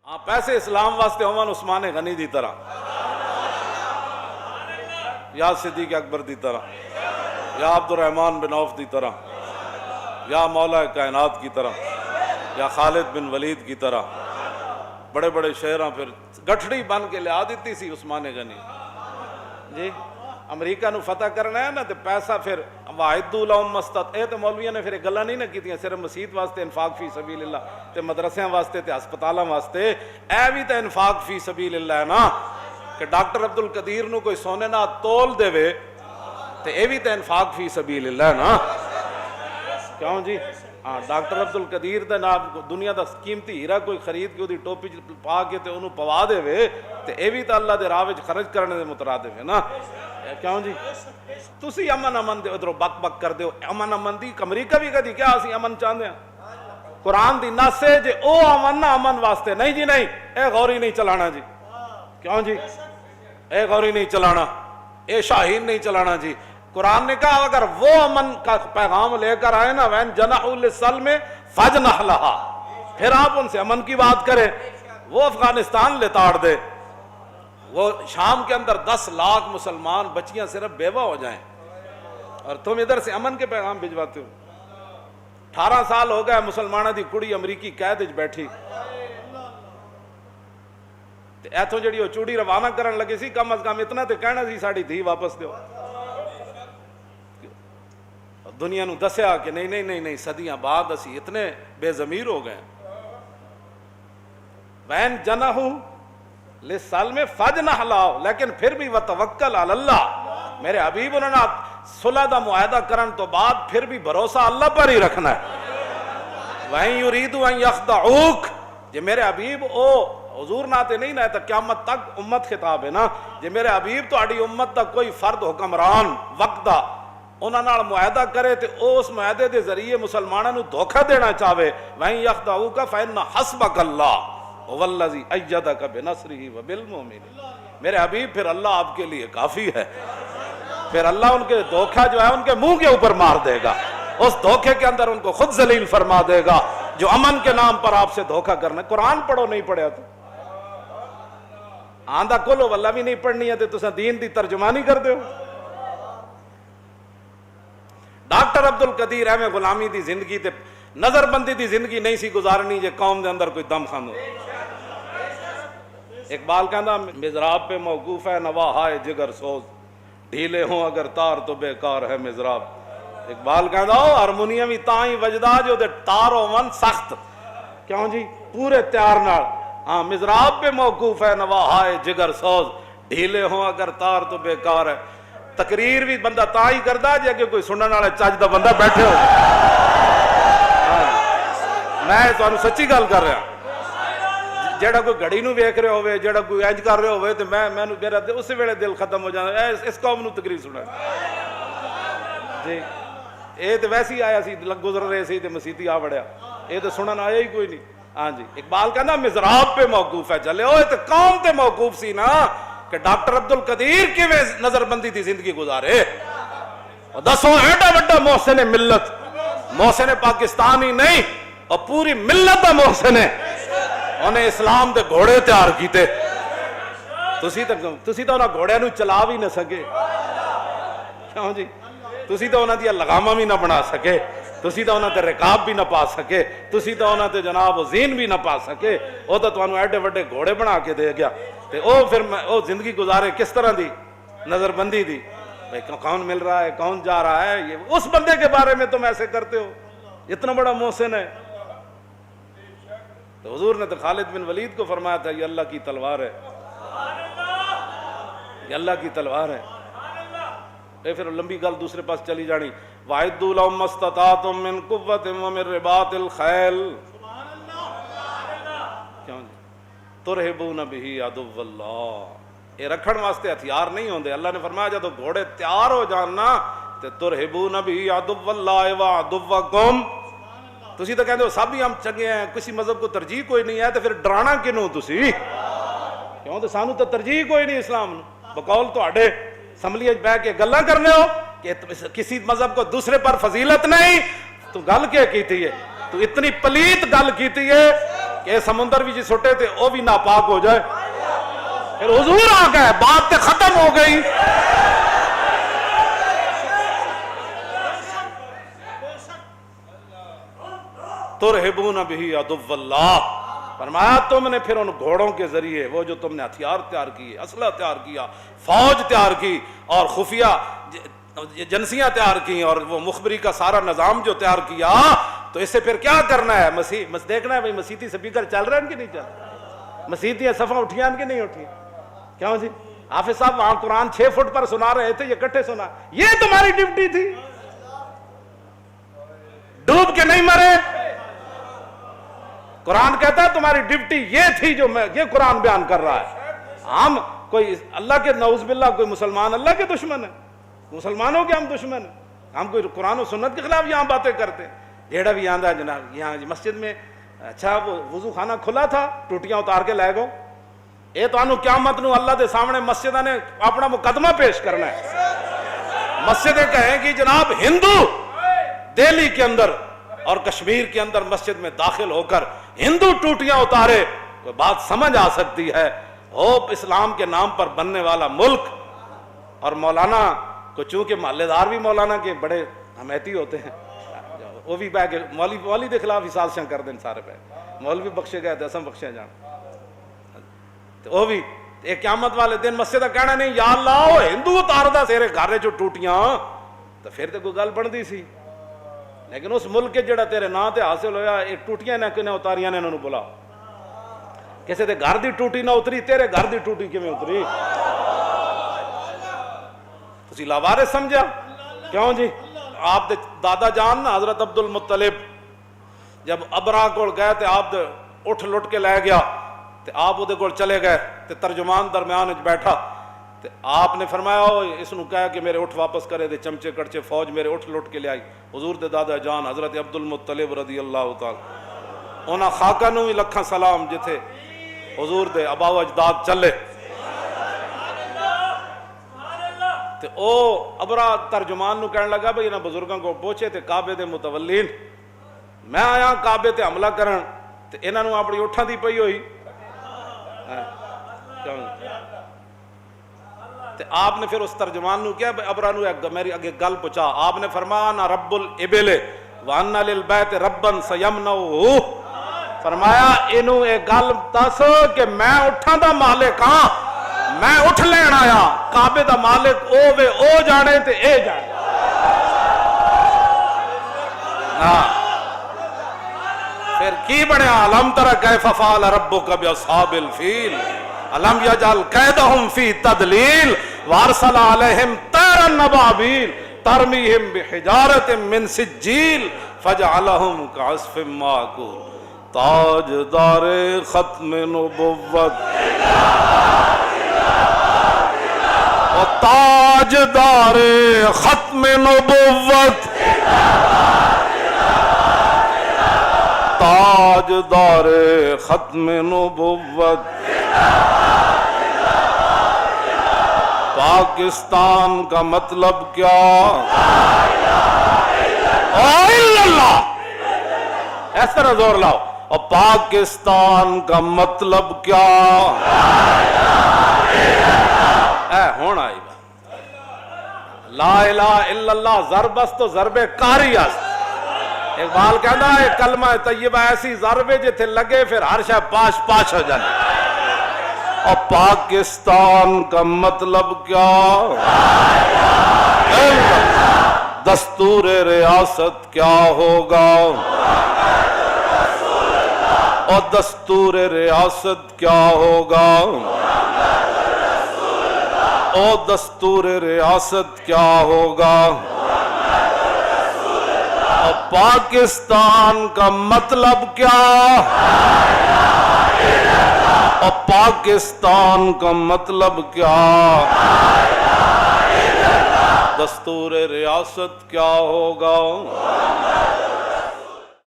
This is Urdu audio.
ہاں پیسے اسلام واسطے ہوون عثمان غنی دی طرح یا صدیق اکبر دی طرح یا عبد الرحمن بن عوف دی طرح یا مولا کائنات کی طرح یا خالد بن ولید کی طرح بڑے بڑے شہراں پھر گٹھڑی بن کے لیا دیتی سی عثمان غنی جی امریکہ نو فتح کرنا ہے نا تو پیسہ پھر واحد لهم مستط اے تو مولویوں نے پھر گلاں نہیں نہ کیتیاں صرف مسجد واسطے انفاق فی سبیل اللہ تے مدرسیاں واسطے تے ہسپتالاں واسطے اے بھی تے انفاق فی سبیل اللہ ہے نا کہ ڈاکٹر عبد القدیر نو کوئی سونے نہ تول دے وے تے اے بھی تے انفاق فی سبیل اللہ ہے نا کیوں جی ہاں ڈاکٹر عبد القدیر دا نام دنیا دا قیمتی ہیرا کوئی خرید کے اودی ٹوپی پا کے تے انہوں پوا دے وے تے اے بھی تے اللہ دے راہ وچ خرچ کرنے دے مترادف ہے نا کیوں جی تسی امن دے ادھروں بک بک کر دیو امن دی امریکہ بھی کدی کیا اسی امن چاہندے ہیں قرآن دی نص ہے جے او امن نہ امن واسطے نہیں جی نہیں اے غوری نہیں چلانا جی کیوں جی اے غوری نہیں چلانا اے شاہین نہیں چلانا جی قرآن نے کہا اگر وہ امن کا پیغام لے کر آئے نا وین جنحوا للسلم فجنح لها پھر آپ ان سے امن کی بات کریں وہ افغانستان لتاڑ دے وہ شام کے اندر 10 لاکھ مسلمان بچیاں صرف بیوہ ہو جائیں اور تم ادھر سے امن کے پیغام بھجواتے ہو 18 سال ہو گئے مسلمانہ دی کڑی امریکی قید وچ بیٹھی ایتھوں جڑی وہ چوڑی روانہ کرن لگے سی کم از کم اتنا تے کہنا سی ساڑی دھی واپس دیو دنیا نو دسیا کہ نہیں نہیں نہیں نہیں صدیاں بعد اسی اتنے بے ضمیر ہو گئے وین جنحوا للسلم فجنح لہو لیکن پھر بھی وتوکل علی اللہ میرے حبیب انہوں نے صلح دا معاہدہ کرن تو بعد پھر بھی بھروسہ اللہ پر ہی رکھنا ہے وَإِن يُرِيدُوا أَن يَخْدَعُوكَ یہ میرے حبیب او حضور ناتے نہیں نہ تک قیامت تک امت خطاب ہے نا یہ میرے حبیب تو اڑی امت تک کوئی فرد حکمران وقت دا انہاں نال معاہدہ کرے تے اس معاہدے دے ذریعے مسلمانوں نو دھوکہ دینا چاہے وَإِن يَخْدَعُوكَ فَإِنَّ حَسْبَكَ اللَّهُ هُوَ الَّذِي أَيَّدَكَ بِنَصْرِهِ وَبِالْمُؤْمِنِينَ میرے حبیب پھر اللہ آپ کے لیے کافی ہے پھر اللہ ان کے دھوکہ جو ہے ان کے منہ کے اوپر مار دے گا اس دھوکے کے اندر ان کو خود ذلیل فرما دے گا جو امن کے نام پر آپ سے دھوکہ کرنا قرآن پڑھو نہیں پڑھیا تو آندھا کولو واللہ بھی نہیں پڑھنی ہے تو دین دی ترجمانی کر دے ہو ڈاکٹر عبد القدیر احمد غلامی دی زندگی تے نظر بندی دی زندگی نہیں سی گزارنی جے قوم دے اندر کوئی دم خاندو اقبال کہندا مزراب پہ موقوف ہے نوا ہائے جگر سوز ڈھیلے ہوں اگر تار تو بیکار ہے مزراب اقبال کہندا ہارمونیم ہی تاں ہی وجدا جو دے تار ہون سخت کیوں جی پورے تیار نال ہاں مزراب پہ موقوف ہے نوا ہائے جگر سوز ڈھیلے ہوں اگر تار تو بیکار ہے تقریر بھی بندہ تاں ہی کردا جے کہ کوئی سنن والا چج دا بندہ بیٹھے ہو میں تانوں سچی گل کر رہا جیڑا کوئی گھڑی نو ویکھ رہے ہوئے جیڑا کوئی انج کر رہے ہوئے تے میں میرا اسی ویلے دل ختم ہو جاندا اس قوم نو تقریر سنا جی اے تے ویسے ہی آیا سی گزر رہے سی تے مسیتی آ وڑیا اے تے سنن آیا ہی کوئی نہیں ہاں جی اقبال کہندا مزراب پہ موقوف ہے چلے ہوئے تے قوم تے موقوف سی نا کہ ڈاکٹر عبد القدیر کیویں نظر بندی دی زندگی گزارے دسو ایڈا بڑا محسن ملت محسن پاکستان ہی نہیں اور پوری ملت دا محسن ہے انہیں اسلام دے گھوڑے تیار کیتے تسی تو انہاں گھوڑے نو چلا بھی نہ سکے کیوں جی تسی تو انہاں دیا لگامہ بھی نہ بنا سکے تسی تو انہاں تے رکاب بھی نہ پا سکے تسی تو انہاں تے جناب زین بھی نہ پا سکے وہ تو تانوں ایڈے وڈے گھوڑے بنا کے دے گیا تے او پھر او زندگی گزارے کس طرح دی نظر بندی دی بھئی کون مل رہا ہے کون جا رہا ہے یہ اس بندے کے بارے میں تم ایسے کرتے ہو اتنا بڑا محسن ہے تو حضور نے تو خالد بن ولید کو فرمایا تھا یہ اللہ کی تلوار ہے یہ اللہ کی تلوار ہے اے پھر لمبی گل دوسرے پاس چلی جانی وَأَعِدُّوا لَهُم مَّا اسْتَطَعْتُم مِّن قُوَّةٍ وَمِن رِّبَاطِ الْخَيْلِ کیوں جی ترہبون بِهِ عَدُوَّ اللَّهِ یہ رکھن واسطے ہتھیار نہیں ہوندے اللہ نے فرمایا جب گھوڑے تیار ہو جاننا تے ترہبون بِهِ عَدُوَّ اللَّهِ وَعَدُوَّكُمْ تسی تو کہندے ہو سب ہی ہم چنگے ہیں کسی مذہب کو ترجیح کوئی نہیں ہے تو پھر ڈرانا کینوں تسی کیوں تو سانو تو ترجیح کوئی نہیں اسلام بقول تو اڈے اسمبلی وچ بیٹھ کے گلاں کرنے ہو کہ کسی مذہب کو دوسرے پر فضیلت نہیں تو گل کیا کیتی ہے تو اتنی پلیت گل کیتی ہے کہ سمندر بھی جی سٹے تھے وہ بھی ناپاک ہو جائے. پھر حضور آ گئے, بات تے ختم ہو گئی. ترہبون بہ عدو اللہ, فرمایا تم نے پھر ان گھوڑوں کے ذریعے وہ جو تم نے ہتھیار تیار کیے, اسلحہ تیار کیا, فوج تیار کی اور خفیہ ایجنسیاں تیار کی اور وہ مخبری کا سارا نظام جو تیار کیا, تو اس سے پھر کیا کرنا ہے؟ دیکھنا ہے بھائی مسیحی سپیکر چل رہے ہیں کہ نہیں چل رہے, مسیحی صفحہ اٹھیاں کہ نہیں اٹھی. کیوں جی حافظ صاحب وہاں قرآن 6 فٹ پر سنا رہے تھے, یہ کٹھے سنا, یہ تمہاری ڈیوٹی تھی, ڈوب کے نہیں مرے. قرآن کہتا ہے تمہاری ڈیوٹی یہ تھی جو میں یہ قرآن بیان کر رہا ہے. ہم کوئی اللہ کے نعوذ باللہ کوئی مسلمان اللہ کے دشمن ہے, مسلمانوں کے ہم دشمن ہیں, ہم کوئی قرآن و سنت کے خلاف یہاں باتیں کرتے ہیں. جیڑا بھی آندہ جناب یہاں مسجد میں اچھا وہ وضو خانہ کھلا تھا, ٹوٹیاں اتار کے لے گو, اے تو انو قیامت نو اللہ دے سامنے مسجدہ نے اپنا مقدمہ پیش کرنا ہے. مسجدیں کہیں کہ جناب ہندو دہلی کے اندر اور کشمیر کے اندر مسجد میں داخل ہو کر ہندو ٹوٹیاں اتارے, کوئی بات سمجھ آ سکتی ہے؟ ہوپ اسلام کے نام پر بننے والا ملک, اور مولانا کو چونکہ محلے دار بھی مولانا کے بڑے حمیتی ہوتے ہیں, وہ بھی بہ کے مولوی دے خلاف حساسیاں کر دیں سارے پہ, مولوی بخشے گئے دسم بخشے جان, تو وہ بھی ایک قیامت والے دن مسجد کہنا نہیں یا اللہ وہ ہندو اتار دا سیرے گھر جو ٹوٹیاں, تو پھر تو کوئی گل بندی سی. لیکن اس ملک کے جڑا تیرے نا تے حاصل ہویا, ایک ٹوٹیاں نے کنے اتاریاں نے انہوں بلا, کسے دے گھر دی ٹوٹی نہ اتری, تیرے گھر دی ٹوٹی کیویں اتری؟ تسی لاوارث سمجھا؟ کیوں جی آپ دے دادا جان نا حضرت عبد المطلب جب ابرا کول گئے تے آپ دے اٹھ لٹ کے لے گیا, تے آپ دے کول چلے گئے, تے ترجمان درمیان وچ بیٹھا, تے آپ نے فرمایا اس نو کہا کہ میرے اٹھ واپس کرے دے, چمچے کڑچے فوج میرے اٹھ لٹ کے لے آئی. حضور دے دادا جان حضرت عبد المطلب رضی اللہ تعالی انہاں خاکہ نو بھی لکھاں سلام جتھے حضور دے آبا و اجداد چلے. تے او ابرا ترجمان نو کہنے لگا بھئی انہاں بزرگاں کو پوچھے تے کعبے دے متولین, میں آیا کعبے تے حملہ کرن, تے انہاں نو اپنی اٹھاں دی پئی ہوئی. تے آپ نے پھر اس ترجمان نو کیا ابرا نو میری اگے گل پوچھا, آپ نے فرمایا نا رب الابل وان للبیت ربن سیمنعہ, فرمایا اینو ایک گل دس کہ میں اٹھاں دا مالک ہاں, میں اٹھ لین آیا, کعبے دا مالک او وے او جانے تے اے جانے. پھر کی بنیا علم تر کیف فعل ربک باصحاب الفیل علم یجعل کیدہم فی تدلیل وارسل علیہم طیرا ابابیل ترمیہم بحجارۃ من سجیل فجعلہم کعصف مأکول. تاجدار ختم نبوت و تاجدار ختم نبوت, تاجدار ختم نبوت, پاکستان کا مطلب کیا؟ اللہ, اس طرح زور لاؤ. اور پاکستان کا مطلب کیا؟ ہونا آئی لا الہ الا اللہ ضربست تو ضرب کاری است. اقبال کہنا ہے کلمہ طیبہ ایسی ضربے جتھے لگے پھر ہر شے پاش پاش ہو جانے. اور پاکستان کا مطلب کیا؟ دستور ریاست کیا ہوگا؟ اور دستور ریاست کیا ہوگا؟ اور دستور ریاست کیا ہوگا؟ اور پاکستان کا مطلب کیا؟ اور پاکستان کا مطلب کیا؟ دستور ریاست کیا ہوگا؟